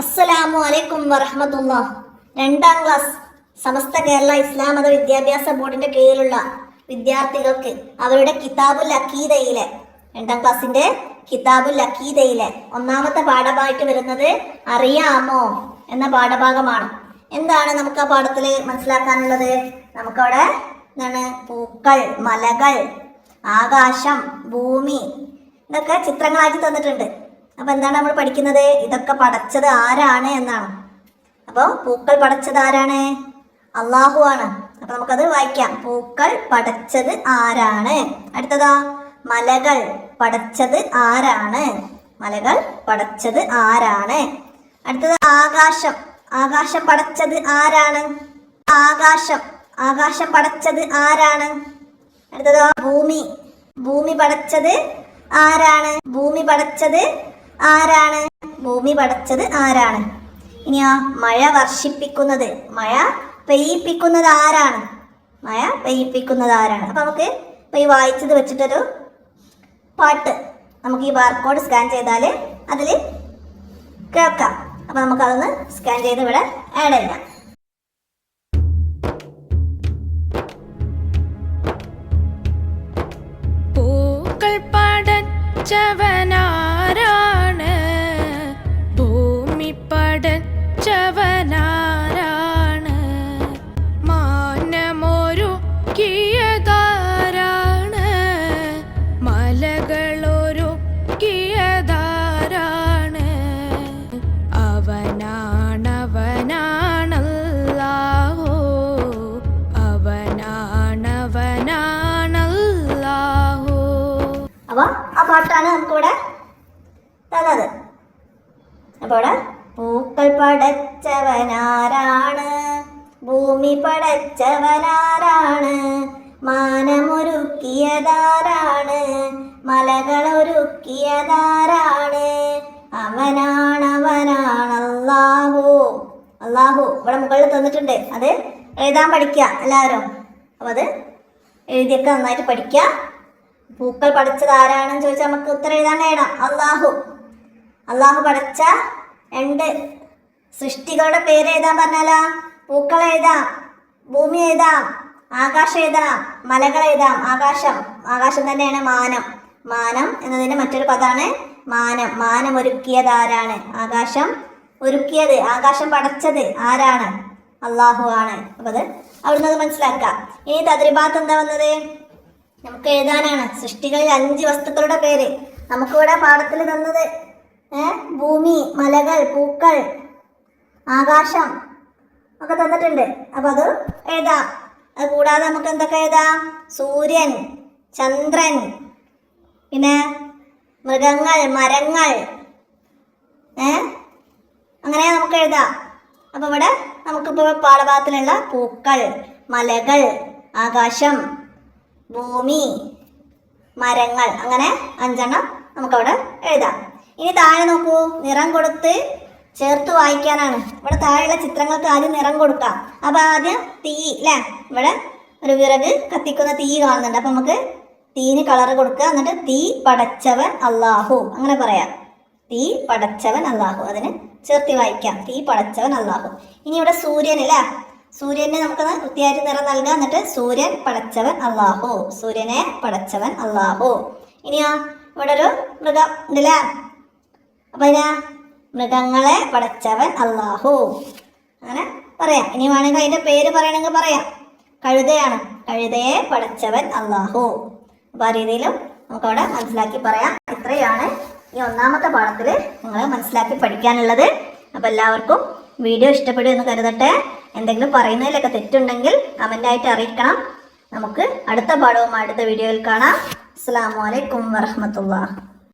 അസ്സലാമു അലൈക്കും വറഹ്മത്തുള്ളാഹ്. രണ്ടാം ക്ലാസ് സമസ്ത കേരള ഇസ്ലാം മത വിദ്യാഭ്യാസ ബോർഡിന്റെ കീഴിലുള്ള വിദ്യാർത്ഥികൾക്ക് അവരുടെ കിതാബുൽ അഖീദയിലെ രണ്ടാം ക്ലാസിന്റെ കിതാബുൽ അഖീദയിലെ ഒന്നാമത്തെ പാഠമായിട്ട് വരുന്നത് അറിയാമോ എന്ന പാഠഭാഗമാണ്. എന്താണ് നമുക്ക് ആ പാഠത്തിൽ മനസ്സിലാക്കാനുള്ളത്? നമുക്കവിടെ എന്താണ് പൂക്കൾ, മലകൾ, ആകാശം, ഭൂമി ഇതൊക്കെ ചിത്രങ്ങളായിട്ട് തന്നിട്ടുണ്ട്. അപ്പൊ എന്താണ് നമ്മൾ പഠിക്കുന്നത്? ഇതൊക്കെ പടച്ചത് ആരാണ് എന്നാണ്. അപ്പോൾ പൂക്കൾ പടച്ചത് ആരാണ്? അള്ളാഹു ആണ്. അപ്പൊ നമുക്കത് വായിക്കാം. പൂക്കൾ പടച്ചത് ആരാണ്? അടുത്തതാ മലകൾ പടച്ചത് ആരാണ്? മലകൾ പടച്ചത് ആരാണ്? അടുത്തത് ആകാശം. ആകാശം പടച്ചത് ആരാണ്? ആകാശം പടച്ചത് ആരാണ്? അടുത്തത് ഭൂമി. ഭൂമി പടച്ചത് ആരാണ്? ഭൂമി പടച്ചത് ആരാണ്? ഭൂമി പടച്ചത് ആരാണ്? ഇനിയാ മഴ വർഷിപ്പിക്കുന്നത്, മഴ പെയ്യിപ്പിക്കുന്നത് ആരാണ്? മഴ പെയ്യിപ്പിക്കുന്നത് ആരാണ്? അപ്പൊ നമുക്ക് ഇപ്പൊ ഈ വായിച്ചത് വെച്ചിട്ടൊരു പാട്ട് നമുക്ക് ഈ ബാർകോഡ് സ്കാൻ ചെയ്താൽ അതിൽ കേൾക്കാം. അപ്പൊ നമുക്കതൊന്ന് സ്കാൻ ചെയ്ത് ഇവിടെ ആഡ് ചെയ്യാം. പൂക്കൾ പടച്ചവനാരാണ്? ഭൂമി പടച്ചവനാരാണ്? മാനമൊരുക്കിയതാരാണ്? മലകളൊരുക്കിയതാരാണ്? അവനാണവനാണല്ലാഹു, അവനാണവനാണല്ലാഹു. അപ്പൊ ആ പാട്ടാണ് നമുക്കിവിടെ തന്നത്. അപ്പൊ ഇവിടെ പൂക്കൾ പടച്ചവനാരാണ്? ഭൂമി പടച്ചവനാരാണ്? മാനമൊരുക്കിയതാരാണ്? മലകളൊരുക്കിയതാരാണ്? അവനാണവനാണല്ലാഹു. അല്ലാഹു ഇവിടെ മുകളിൽ തന്നിട്ടുണ്ട്. അത് എഴുതാൻ പഠിക്കുക എല്ലാവരും. അപ്പൊ അത് എഴുതിയൊക്കെ നന്നായിട്ട് പഠിക്കുക. പൂക്കൾ പടച്ചത് ആരാണെന്ന് ചോദിച്ചാൽ നമുക്ക് ഉത്തരം എഴുതാൻ വേണം. അള്ളാഹു. അള്ളാഹു പടച്ച രണ്ട് സൃഷ്ടികളുടെ പേര് എഴുതാൻ പറഞ്ഞാലാ പൂക്കൾ എഴുതാം, ഭൂമി എഴുതാം, ആകാശം എഴുതാം, മലകൾ എഴുതാം. ആകാശം തന്നെയാണ് മാനം. മാനം എന്നതിന്റെ മറ്റൊരു പദമാണ് മാനം. മാനം ഒരുക്കിയത് ആരാണ്? ആകാശം ഒരുക്കിയത്, ആകാശം പടച്ചത് ആരാണ്? അള്ളാഹു ആണ്. അപ്പൊ അത് അവിടുന്ന് അത് മനസ്സിലാക്കാം. ഇനി തദ്രിബാത്ത് എന്താ വന്നത്? നമുക്ക് എഴുതാനാണ്. സൃഷ്ടികളിൽ 5 വസ്തുക്കളുടെ പേര് നമുക്കിവിടെ പാഠത്തിൽ തന്നത് ഭൂമി, മലകൾ, പൂക്കൾ, ആകാശം ഒക്കെ തന്നിട്ടുണ്ട്. അപ്പൊ അത് എഴുതാം. അത് കൂടാതെ നമുക്ക് എന്തൊക്കെ എഴുതാം? സൂര്യൻ, ചന്ദ്രൻ, പിന്നെ മൃഗങ്ങൾ, മരങ്ങൾ, അങ്ങനെ നമുക്ക് എഴുതാം. അപ്പൊ ഇവിടെ നമുക്കിപ്പോ പാഠഭാഗത്തിലുള്ള പൂക്കൾ, മലകൾ, ആകാശം, ഭൂമി, മരങ്ങൾ, അങ്ങനെ 5 നമുക്കവിടെ എഴുതാം. ഇനി താഴെ നോക്കൂ, നിറം കൊടുത്ത് ചേർത്ത് വായിക്കാനാണ്. ഇവിടെ താഴെയുള്ള ചിത്രങ്ങൾക്ക് ആദ്യം നിറം കൊടുക്കാം. അപ്പൊ ആദ്യം തീ അല്ലേ? ഇവിടെ ഒരു വിറക് കത്തിക്കുന്ന തീ കാണുന്നുണ്ട്. അപ്പൊ നമുക്ക് തീന് കളർ കൊടുക്കുക. എന്നിട്ട് തീ പടച്ചവൻ അള്ളാഹു അങ്ങനെ പറയാം. തീ പടച്ചവൻ അള്ളാഹു, അതിന് ചേർത്തി വായിക്കാം. തീ പടച്ചവൻ അള്ളാഹു. ഇനി ഇവിടെ സൂര്യൻ അല്ലേ? സൂര്യന് നമുക്ക് വൃത്തിയായിട്ട് നിറം നൽകാം. എന്നിട്ട് സൂര്യൻ പടച്ചവൻ അള്ളാഹു, സൂര്യനെ പടച്ചവൻ അള്ളാഹു. ഇനിയാ ഇവിടെ ഒരു മൃഗം ഉണ്ടല്ലേ? അപ്പൊ ഇതിനാ മൃഗങ്ങളെ പടച്ചവൻ അള്ളാഹു അങ്ങനെ പറയാം. ഇനി വേണമെങ്കിൽ അതിന്റെ പേര് പറയണമെങ്കിൽ പറയാം. കഴുതയാണ്, കഴുതയെ പടച്ചവൻ അള്ളാഹു. അപ്പൊ ആ രീതിയിലും നമുക്കവിടെ മനസ്സിലാക്കി പറയാം. ഇത്രയാണ് ഈ ഒന്നാമത്തെ പാഠത്തിൽ നിങ്ങൾ മനസ്സിലാക്കി പഠിക്കാനുള്ളത്. അപ്പൊ എല്ലാവർക്കും വീഡിയോ ഇഷ്ടപ്പെടും എന്ന് കരുതട്ടെ. എന്തെങ്കിലും പറയുന്നതിലൊക്കെ തെറ്റുണ്ടെങ്കിൽ കമൻ്റായിട്ട് അറിയിക്കണം. നമുക്ക് അടുത്ത പാഠവും അടുത്ത വീഡിയോയിൽ കാണാം. അസ്സലാമു അലൈക്കും വറഹ്മത്തുള്ളാഹി.